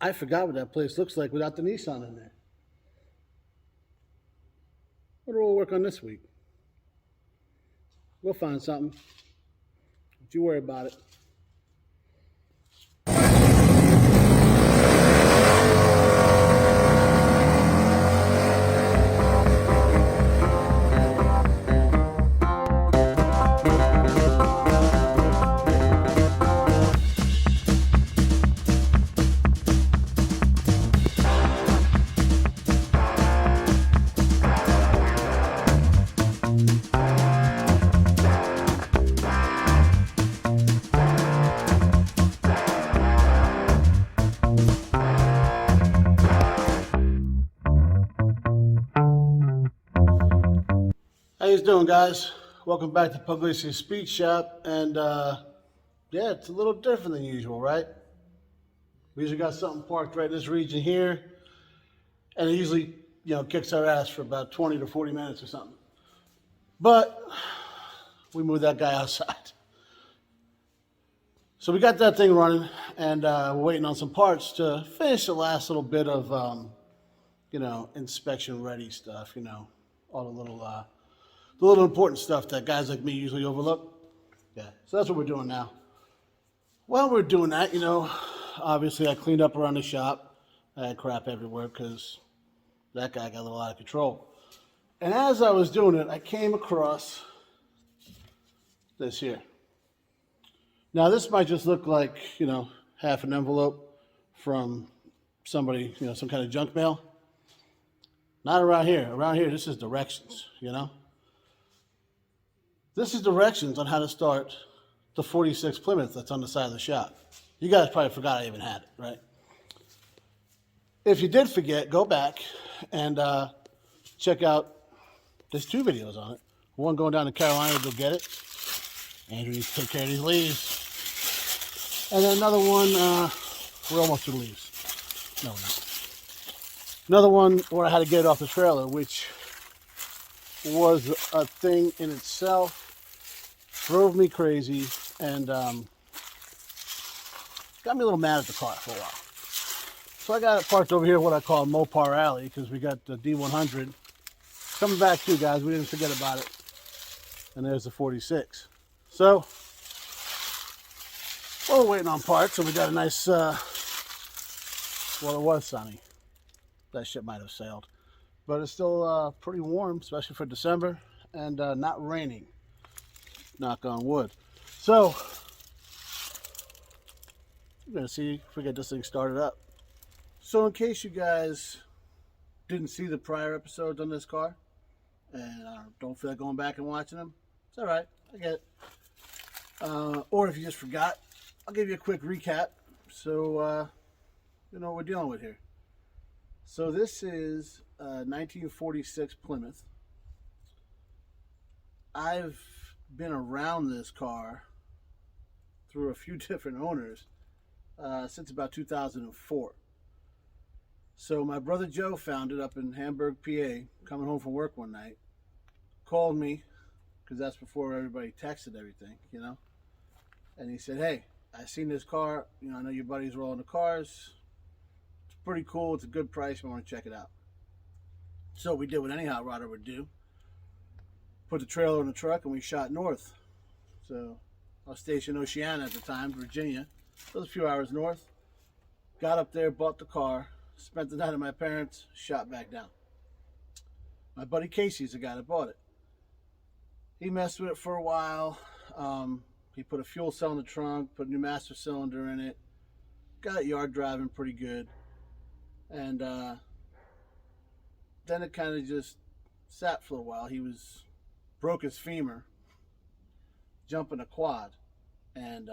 I forgot what that place looks like without the Nissan in there. What do we'll work on this week? We'll find something. Don't you worry about it. How you doing, guys? Welcome back to Pugliese Speed Shop, and yeah, it's a little different than usual, right? We usually got something parked right in this region here, and it usually, kicks our ass for about 20 to 40 minutes or something. But we moved that guy outside. So we got that thing running, and we're waiting on some parts to finish the last little bit of, inspection ready stuff, all the little important stuff that guys like me usually overlook. Yeah, so that's what we're doing now. While we're doing that, obviously I cleaned up around the shop. I had crap everywhere because that guy got a little out of control. And as I was doing it, I came across this here. Now this might just look like, half an envelope from somebody, some kind of junk mail. Not around here. Around here, this is directions, This is directions on how to start the 46 Plymouth that's on the side of the shop. You guys probably forgot I even had it, right? If you did forget, go back and check out, there's 2 videos on it. One going down to Carolina to go get it. Andrew needs to take care of these leaves. And then another one, we're almost through the leaves. No, we're not. Another one where I had to get it off the trailer, which was a thing in itself. Drove me crazy, and got me a little mad at the car for a while. So I got it parked over here, what I call Mopar Alley, because we got the D100 coming back too, guys. We didn't forget about it. And there's the 46. So, we're waiting on parts, so we got a nice, well, it was sunny. That shit might have sailed. But it's still pretty warm, especially for December, and not raining. Knock on wood. So, we're going to see if we get this thing started up. So, in case you guys didn't see the prior episodes on this car, and don't feel like going back and watching them, it's all right. I get it. Or if you just forgot, I'll give you a quick recap so you know what we're dealing with here. So, this is 1946 Plymouth. I've been around this car through a few different owners since about 2004. So my brother Joe found it up in Hamburg, PA, coming home from work one night. Called me, because that's before everybody texted everything, And he said, hey, I seen this car. I know your buddies roll into cars. It's pretty cool. It's a good price. I want to check it out. So we did what any hot rodder would do. Put the trailer in the truck and we shot north. So I was stationed in Oceana at the time, Virginia. It was a few hours north. Got up there, bought the car, spent the night at my parents', shot back down. My buddy Casey's the guy that bought it. He messed with it for a while. He put a fuel cell in the trunk, put a new master cylinder in it. Got it yard driving pretty good. And then it kind of just sat for a while. He broke his femur jumping a quad, and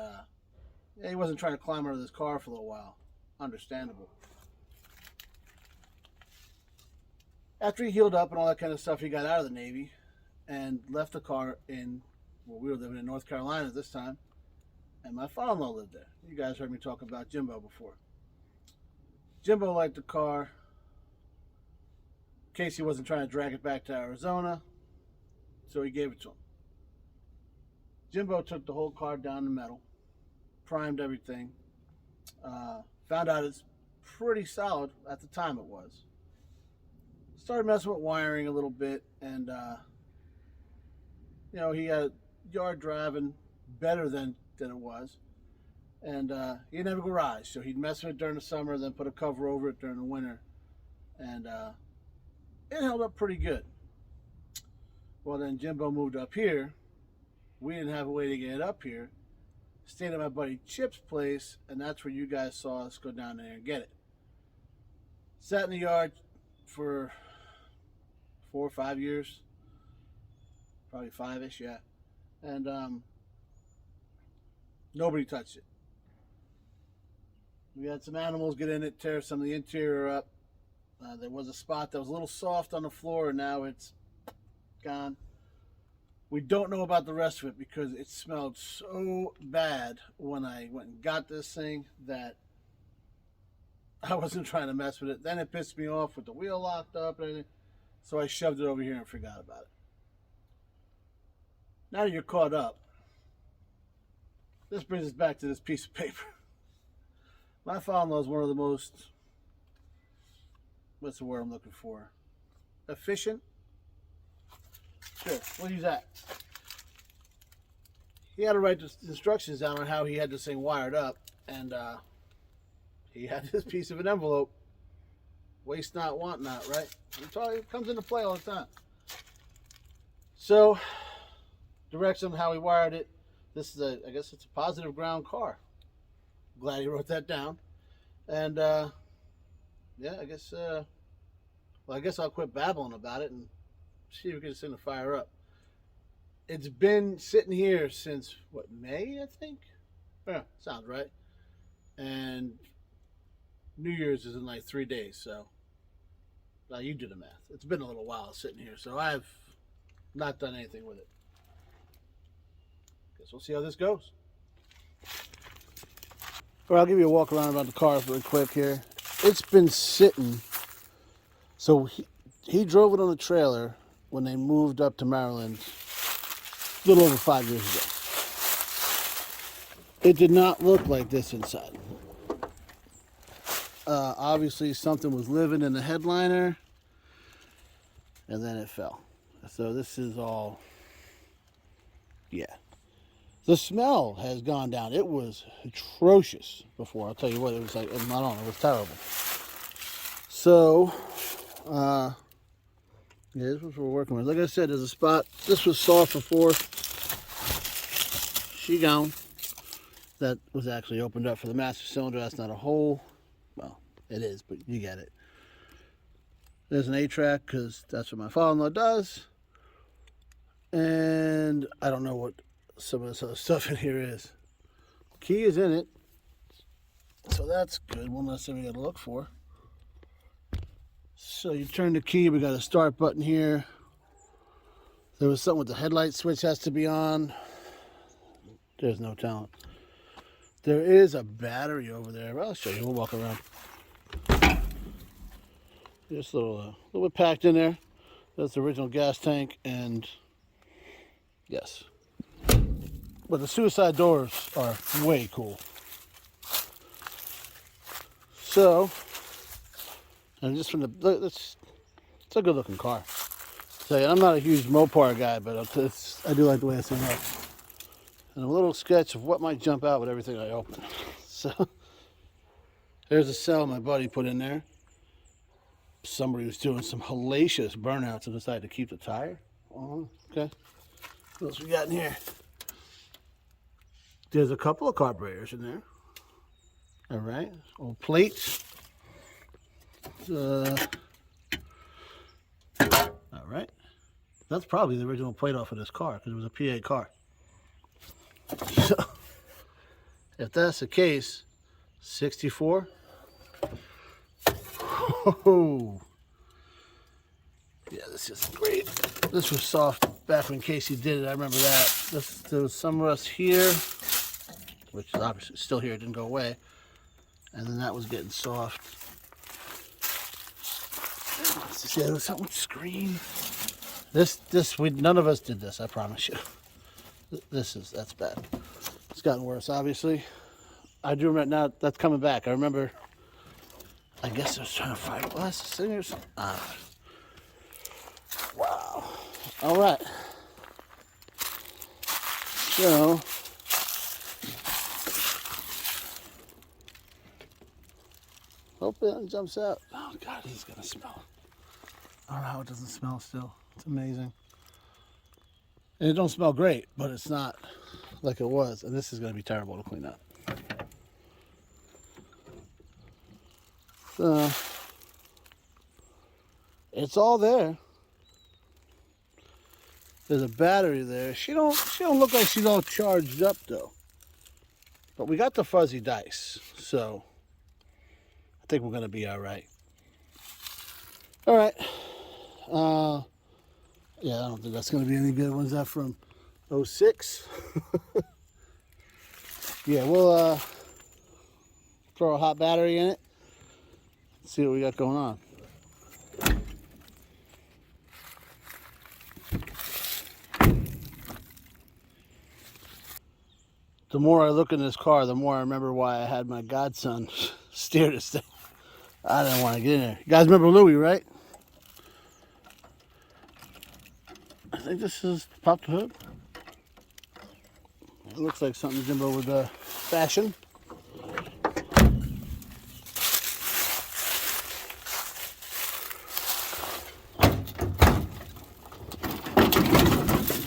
he wasn't trying to climb out of this car for a little while. Understandable. After he healed up and all that kind of stuff, he got out of the Navy and left the car in, well, we were living in North Carolina at this time, and my father-in-law lived there. You guys heard me talk about Jimbo before. Jimbo liked the car. Casey wasn't trying to drag it back to Arizona, so he gave it to him. Jimbo took the whole car down to metal, primed everything, found out its pretty solid. At the time it was. Started messing with wiring a little bit, and he had yard driving better than it was. And he didn't have a garage, so he'd mess with it during the summer, then put a cover over it during the winter. And it held up pretty good. Well, then Jimbo moved up here. We didn't have a way to get it up here. Stayed at my buddy Chip's place, and that's where you guys saw us go down there and get it. Sat in the yard for 4 or 5 years. Probably 5-ish, yeah. And nobody touched it. We had some animals get in it, tear some of the interior up. There was a spot that was a little soft on the floor, and now it's gone. We don't know about the rest of it because it smelled so bad when I went and got this thing that I wasn't trying to mess with it. Then it pissed me off with the wheel locked up and everything. So I shoved it over here and forgot about it. Now that you're caught up, this brings us back to this piece of paper. My father-in-law is one of the most, what's the word I'm looking for? Efficient? Sure, we'll use that. He had to write the instructions down on how he had this thing wired up, and he had this piece of an envelope. Waste not, want not, right? It comes into play all the time. So, directs on how he wired it. This is I guess it's a positive ground car. Glad he wrote that down. And yeah, I guess I'll quit babbling about it and see if we can get this thing to fire up. It's been sitting here since May, I think? Yeah, sounds right. And New Year's is in like 3 days, so now you do the math. It's been a little while sitting here, so I've not done anything with it. Guess we'll see how this goes. All right, I'll give you a walk around about the cars really quick here. It's been sitting. So he drove it on the trailer when they moved up to Maryland a little over 5 years ago. It did not look like this inside. Obviously, something was living in the headliner, and then it fell. So this is all, yeah. The smell has gone down. It was atrocious before. I'll tell you what, it was like, I don't know, it was terrible. So, yeah, this is what we're working with. Like I said, there's a spot. This was soft before. She gone. That was actually opened up for the master cylinder. That's not a hole. Well, it is, but you get it. There's an A-track because that's what my father-in-law does. And I don't know what some of this other stuff in here is. Key is in it, so that's good. One less thing we got to look for. So you turn the key. We got a start button here. There was something with the headlight switch has to be on. There's no telling. There is a battery over there. I'll show you. We'll walk around. Just a little bit packed in there. That's the original gas tank, and yes. But the suicide doors are way cool. So, and just from the, it's a good looking car. So yeah, I'm not a huge Mopar guy, but I do like the way this thing looks. And a little sketch of what might jump out with everything I open. So, there's a cell my buddy put in there. Somebody was doing some hellacious burnouts and decided to keep the tire on. Okay. What else we got in here? There's a couple of carburetors in there. All right. Old plates. All right. That's probably the original plate off of this car because it was a PA car. So, if that's the case, 64. Oh, yeah, this is great. This was soft back when Casey did it. I remember that. There was some rust here, which is obviously still here. It didn't go away. And then that was getting soft. Yeah, there was something with screen. None of us did this. I promise you. That's bad. It's gotten worse, obviously. I do remember now. That's coming back. I remember I guess I was trying to fiberglass this thing or something. Wow. All right. So, hope it jumps out. Oh God, this is gonna smell. I don't know how it doesn't smell still. It's amazing. And it don't smell great, but it's not like it was. And this is gonna be terrible to clean up. So, it's all there. There's a battery there. She don't look like she's all charged up though. But we got the fuzzy dice, so I think we're gonna be all right. All right. Yeah, I don't think that's gonna be any good. When's that from? 06. Yeah, we'll throw a hot battery in it. See what we got going on. The more I look in this car, the more I remember why I had my godson steer this thing. I didn't want to get in there. You guys remember Louie, right? I think this is pop the hood. It looks like something Jimbo would fashion.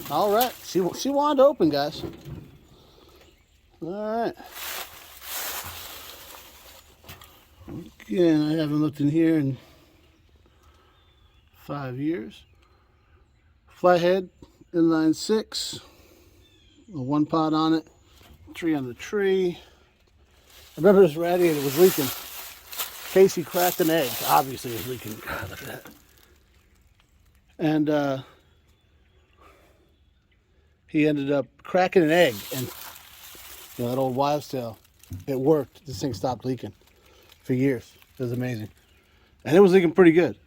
All right, she wanted to open, guys. All right. Again, I haven't looked in here in 5 years. Flathead, inline 6. A 1 pot on it. 3 on the tree. I remember this radiator was leaking. Casey cracked an egg. Obviously it was leaking. God, look at that. And he ended up cracking an egg, and you know, that old wives' tale, it worked. This thing stopped leaking for years. It was amazing. And it was leaking pretty good.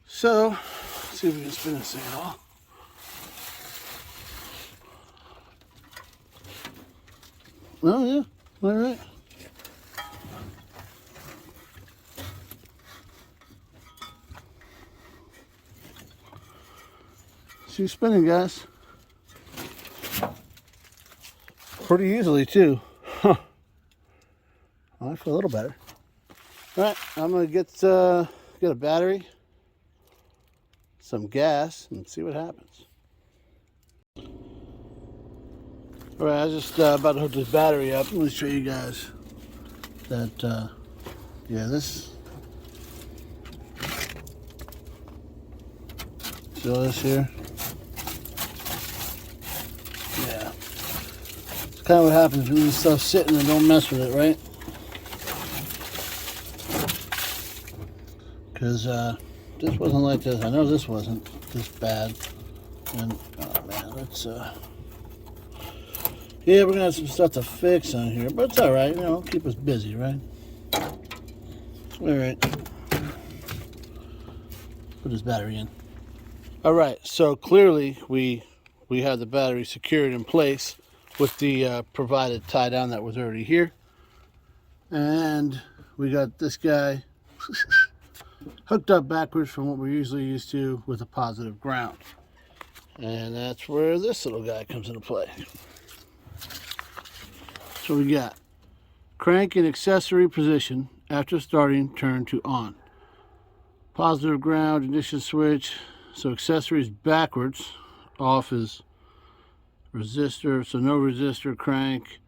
So, let's see if we can spin this thing at all. Oh, yeah. All right. She's spinning, guys. Pretty easily, too. Huh. I feel a little better. All right, I'm going to get a battery, some gas, and see what happens. All right, I was just about to hook this battery up. Let me show you guys that, yeah, this. See all this here? Yeah. It's kind of what happens when this stuff's sitting and don't mess with it, right? Because this wasn't like this. I know this wasn't this bad. And, oh man, let's, yeah, we're going to have some stuff to fix on here. But it's all right, you know, keep us busy, right? All right. Put this battery in. All right, so clearly we have the battery secured in place with the provided tie down that was already here. And we got this guy hooked up backwards from what we're usually used to with a positive ground. And that's where this little guy comes into play. So we got crank in accessory position after starting, turn to on. Positive ground, ignition switch. So accessories backwards, off is resistor, so no resistor, crank.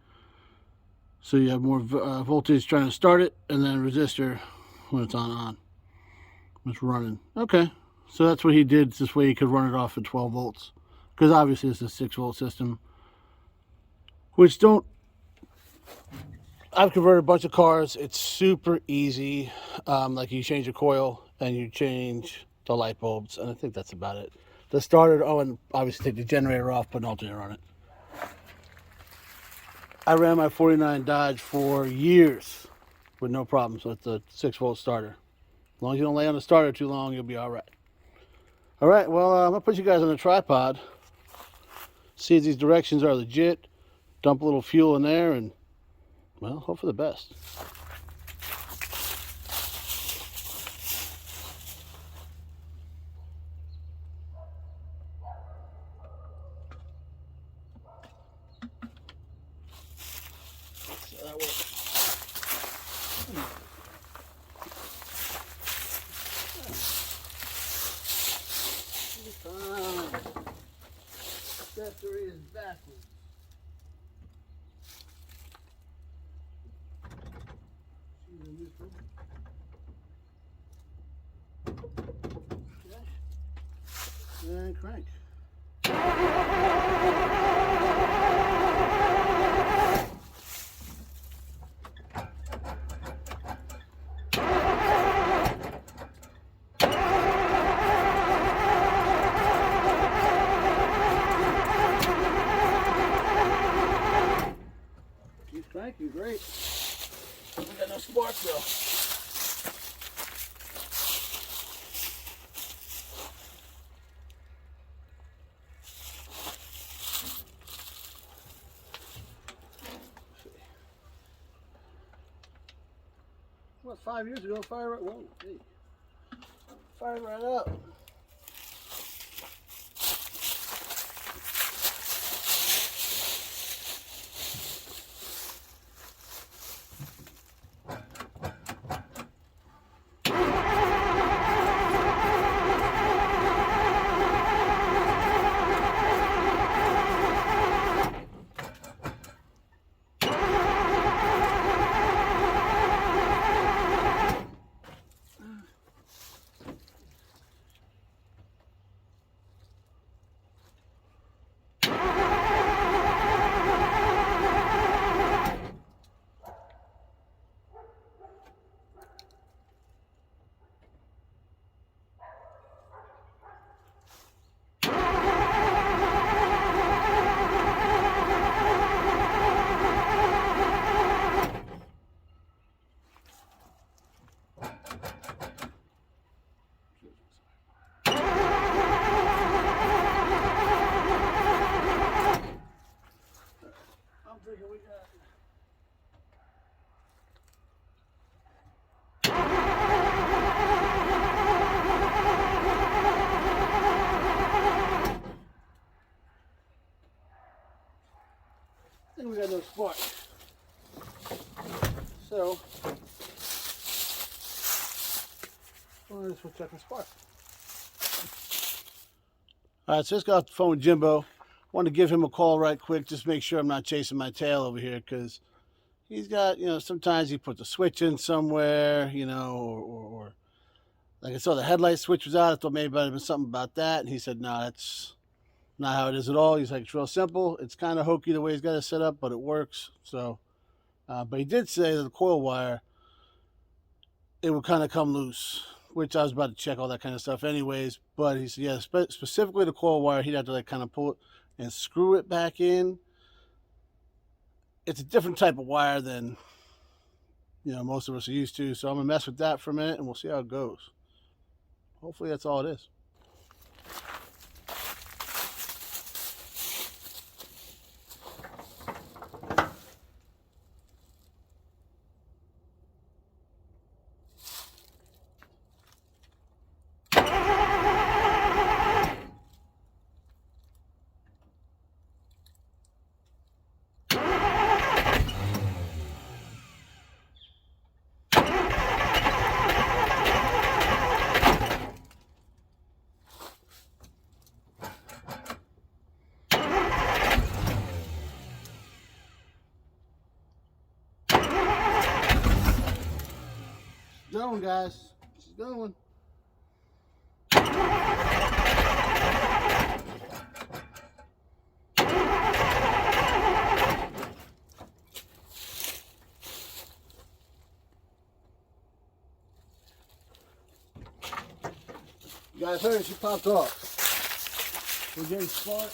So you have more voltage trying to start it, and then resistor when it's on. It's running. Okay, so that's what he did. This way he could run it off at 12 volts. Because obviously it's a 6-volt system. Which don't... I've converted a bunch of cars. It's super easy. Like you change a coil and you change the light bulbs, and I think that's about it. The starter, oh, and obviously take the generator off, put an alternator on it. I ran my 49 Dodge for years with no problems with the 6-volt starter. As long as you don't lay on the starter too long, you'll be all right. All right, well, I'm going to put you guys on a tripod, see if these directions are legit, dump a little fuel in there, and, well, hope for the best. factory is backwards. She's in neutral. Okay. And crank. Cranking great. We got no spark though. What, 5 years ago? Fire right. Whoa, hey. Fire right up. I think we got no spark. So, we'll check the spark. Alright, so just got off the phone with Jimbo. Wanted to give him a call right quick, just make sure I'm not chasing my tail over here, because he's got, sometimes he puts a switch in somewhere, or like I saw the headlight switch was out. I thought maybe it might have been something about that. And he said, no, that's not how it is at all. He's like, it's real simple. It's kind of hokey the way he's got it set up, but it works. So, but he did say that the coil wire, it would kind of come loose, which I was about to check all that kind of stuff anyways. But he said, yeah, specifically the coil wire, he'd have to like kind of pull it and screw it back in. It's a different type of wire than, most of us are used to. So I'm going to mess with that for a minute and we'll see how it goes. Hopefully that's all it is. Going, guys. She's going. You guys heard she popped off. We're getting spark.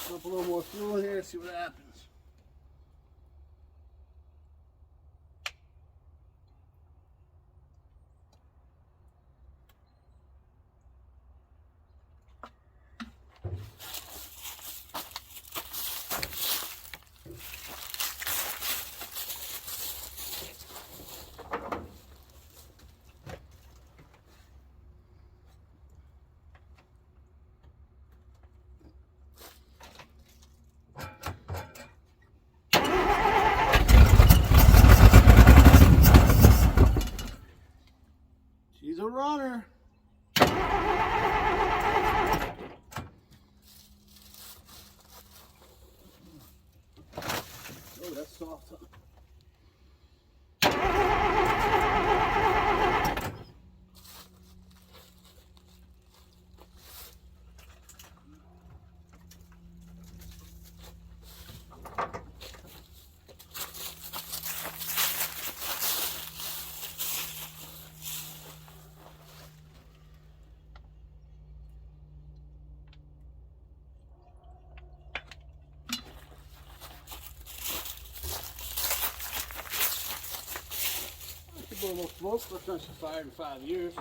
Dump a little more fuel in here and see what happens. She's a runner. that's soft. A little smoke, but not she fired in 5 years.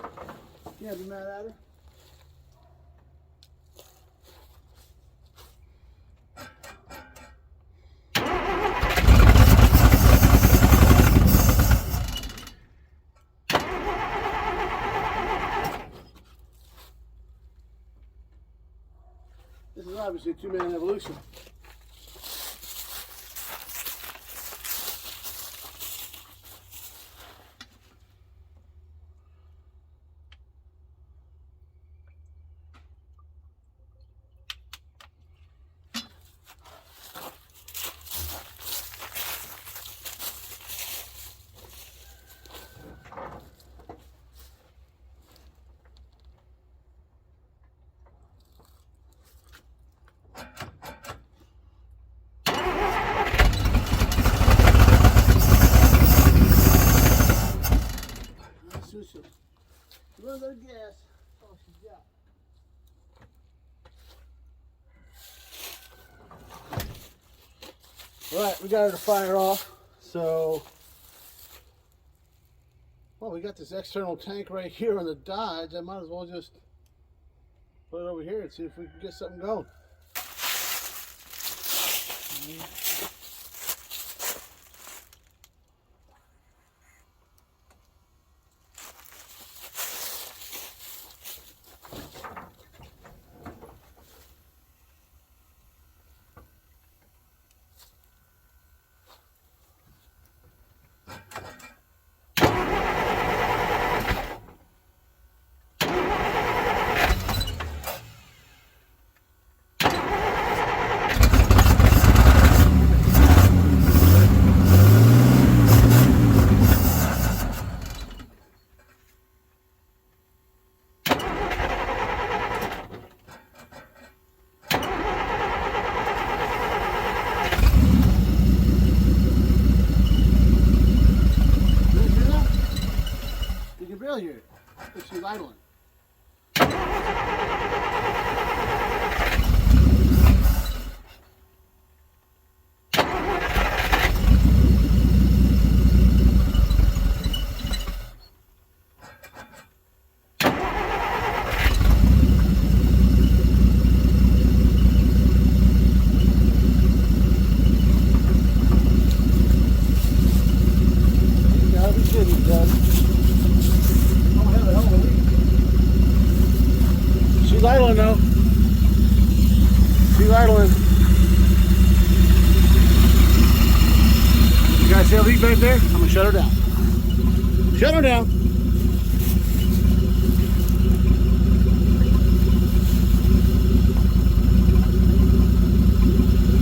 Yeah, be mad at her? This is obviously a two-man evolution. A little bit of gas. That's all she's got. Alright, we got her to fire off. So, well, we got this external tank right here on the Dodge. I might as well just put it over here and see if we can get something going. Here, if she's idling. You gotta be kidding, Dad. She's idling though. She's idling. You guys see a leak right there? I'm gonna shut her down. Shut her down.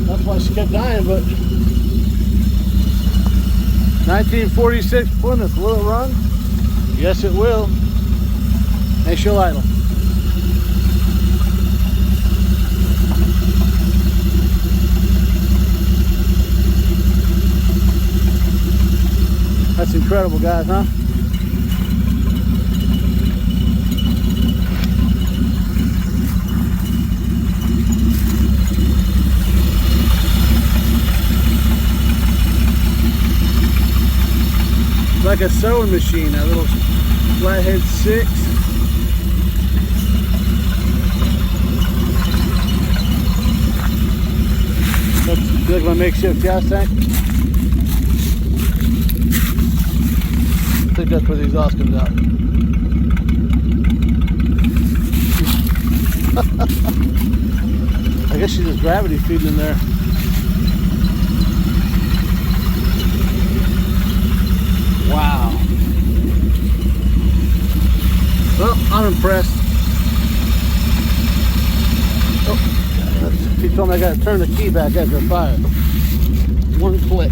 That's why she kept dying, but 1946 Plymouth, will it run? Yes, it will. And she'll idle. That's incredible, guys, huh? Like a sewing machine, that little flathead 6. Looks like my makeshift gas tank. I think that's where the exhaust comes out. I guess she's just gravity feeding in there. Wow. Well, I'm impressed. Oh, he told me I got to turn the key back after I fire. one click.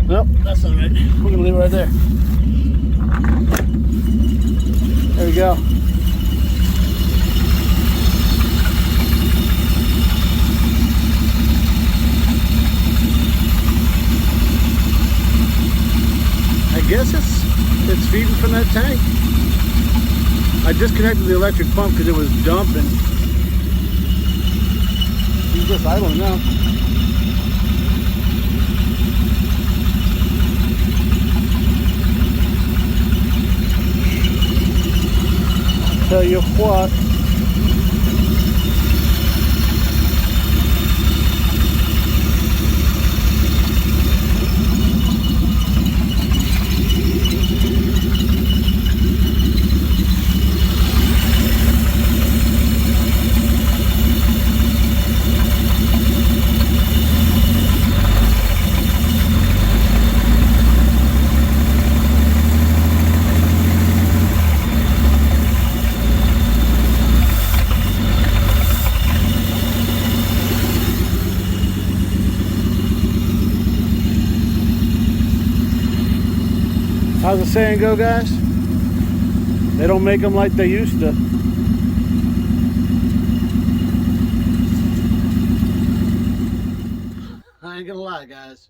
Nope, that's not right. We're gonna leave it right there. There we go. I guess it's feeding from that tank. I disconnected the electric pump because it was dumping. He's just idling now. Tell you what. How's the saying go, guys? They don't make them like they used to. I ain't gonna lie, guys.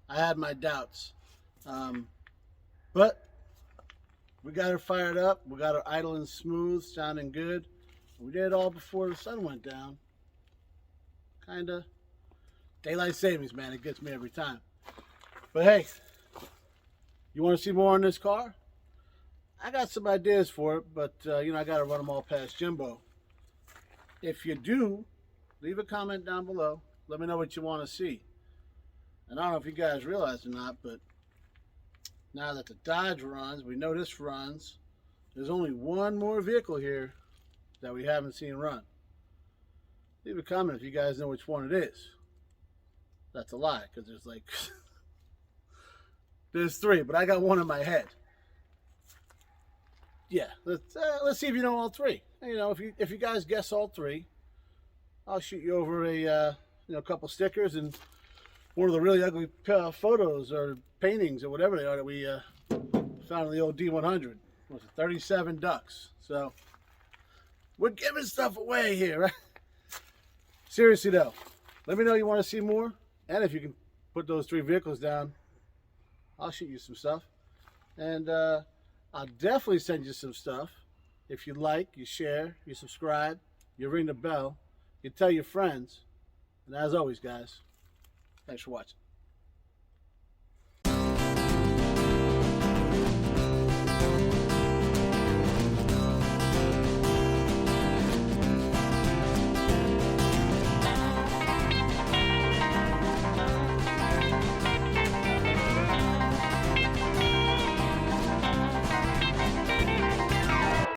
I had my doubts. But we got her fired up. We got her idling smooth, sounding good. We did it all before the sun went down. Kinda. Daylight savings, man. It gets me every time. But hey, you want to see more on this car? I got some ideas for it, but you know, I got to run them all past Jimbo. If you do, leave a comment down below. Let me know what you want to see. And I don't know if you guys realize or not, but now that the Dodge runs, we know this runs, there's only one more vehicle here that we haven't seen run. Leave a comment if you guys know which one it is. That's a lie, because there's like... There's three, but I got one in my head. Yeah, let's see if you know all three. You know, if you guys guess all three, I'll shoot you over a couple stickers and one of the really ugly photos or paintings or whatever they are that we found in the old D100. Was it 37 ducks? So we're giving stuff away here, right? Seriously though, let me know you want to see more, and if you can put those three vehicles down, I'll shoot you some stuff. And I'll definitely send you some stuff. If you like, you share, you subscribe, you ring the bell, you tell your friends. And as always, guys, thanks for watching.